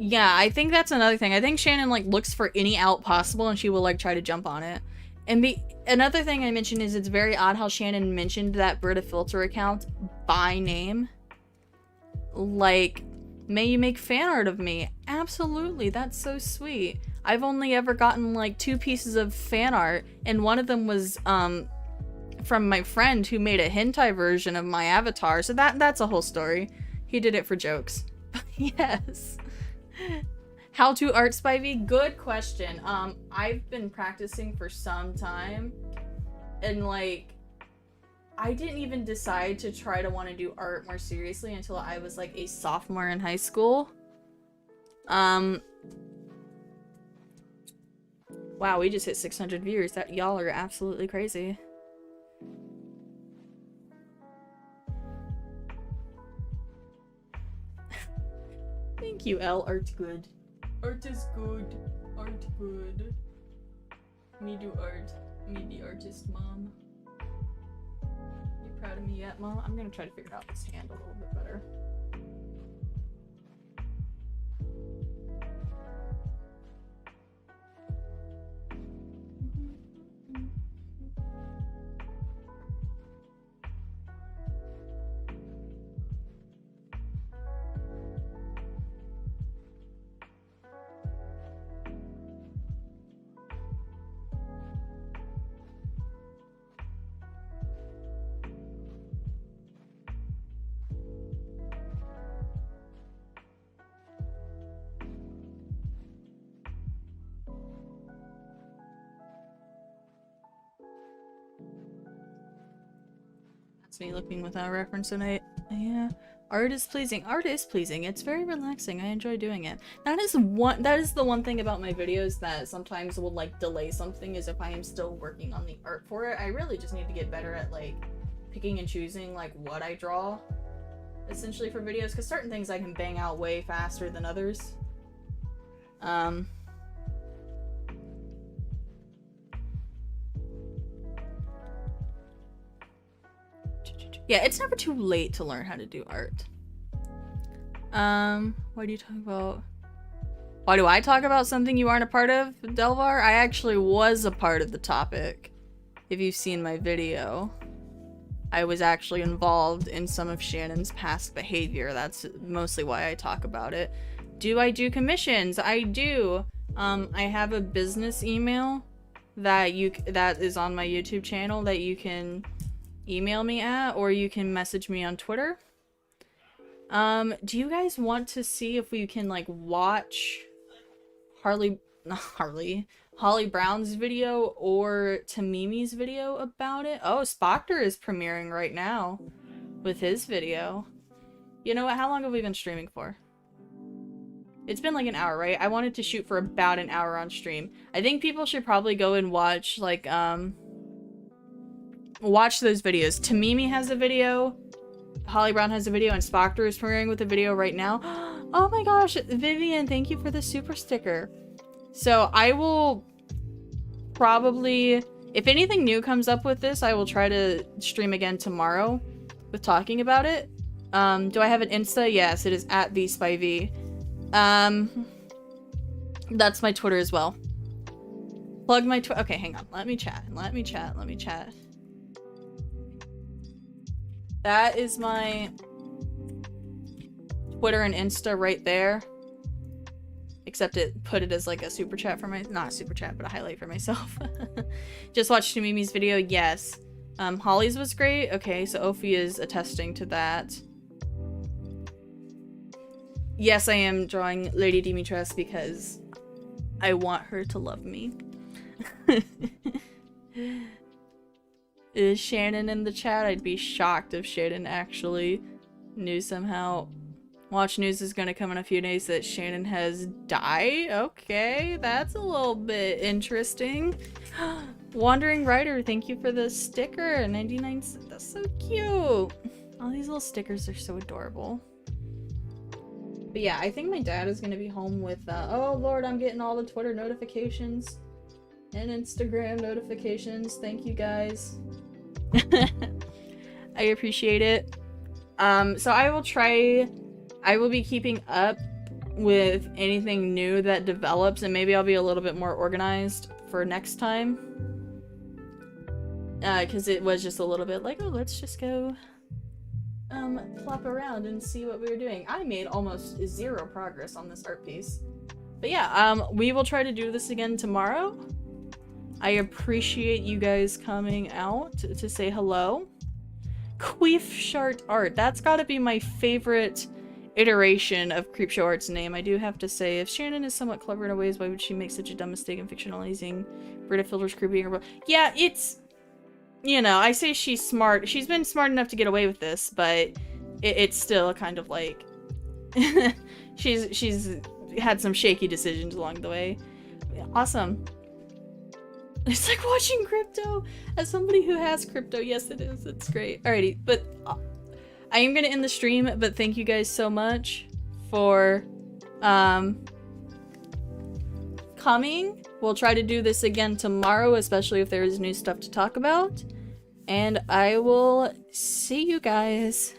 Yeah, I think that's another thing. I think Shannon, like, looks for any out possible and she will, like, try to jump on it. And another thing I mentioned is it's very odd how Shannon mentioned that Brita Filter account by name. Like, may you make fan art of me? Absolutely, that's so sweet. I've only ever gotten, like, 2 pieces of fan art, and one of them was, from my friend who made a hentai version of my avatar, so that's a whole story. He did it for jokes. Yes. How to art Spivey? Good question. I've been practicing for some time, and like, I didn't even decide to try to want to do art more seriously until I was like a sophomore in high school. Wow, we just hit 600 viewers. That y'all are absolutely crazy. Thank you, L. Art's good. Art is good. Art good. Me do art. Me the artist, mom. You proud of me yet, mom? I'm gonna try to figure out this hand a little bit better. Me looking without reference tonight. Yeah, art is pleasing. Art is pleasing. It's very relaxing. I enjoy doing it. That is the one thing about my videos that sometimes will like delay something, is if I am still working on the art for it. I really just need to get better at like picking and choosing like what I draw essentially for videos, because certain things I can bang out way faster than others. Yeah, it's never too late to learn how to do art. Why do you talk about... Why do I talk about something you aren't a part of, Delvar? I actually was a part of the topic, if you've seen my video. I was actually involved in some of Shannon's past behavior. That's mostly why I talk about it. Do I do commissions? I do. I have a business email that is on my YouTube channel that you can email me at, or you can message me on Twitter. Do you guys want to see if we can like watch Holly Brown's video or Tamimi's video about it? Oh, Spockter is premiering right now with his video. You know what? How long have we been streaming for? It's been like an hour, right? I wanted to shoot for about an hour on stream. I think people should probably go and watch, like, watch those videos. Tamimi has a video, Holly Brown has a video, and Spockter is premiering with a video right now. Oh my gosh, Vivian, thank you for the super sticker. So I will probably, if anything new comes up with this, I will try to stream again tomorrow with talking about it. Do I have an Insta? Yes, it is at TheSpyV. That's my Twitter as well. Plug my Twitter. Okay, hang on. Let me chat. That is my Twitter and Insta right there. Except it put it as like a super chat for my, not a super chat, but a highlight for myself. Just watched Tamimi's video. Yes. Holly's was great. Okay, so Ophi is attesting to that. Yes, I am drawing Lady Dimitrescu because I want her to love me. Is Shannon in the chat? I'd be shocked if Shannon actually knew somehow. Watch news is gonna come in a few days that Shannon has died. Okay, that's a little bit interesting. Wandering Rider, thank you for the sticker. 99 cents. That's so cute. All these little stickers are so adorable. But yeah, I think my dad is gonna be home with, oh lord, I'm getting all the Twitter notifications and Instagram notifications. Thank you guys. I appreciate it. So I will be keeping up with anything new that develops, and maybe I'll be a little bit more organized for next time. Because it was just a little bit like, oh, let's just go flop around and see what we were doing. I made almost 0 progress on this art piece. But yeah, we will try to do this again tomorrow. I appreciate you guys coming out to say hello. Queef Shart Art. That's gotta be my favorite iteration of Creepshow Art's name. I do have to say, if Shannon is somewhat clever in a ways, why would she make such a dumb mistake in fictionalizing Brita Filter's creepy? Yeah, it's, you know, I say she's smart. She's been smart enough to get away with this, but it's still kind of like she's had some shaky decisions along the way. Awesome. It's like watching crypto. As somebody who has crypto, yes it is. It's great. Alrighty, but I am gonna end the stream, but thank you guys so much for coming. We'll try to do this again tomorrow, especially if there is new stuff to talk about. And I will see you guys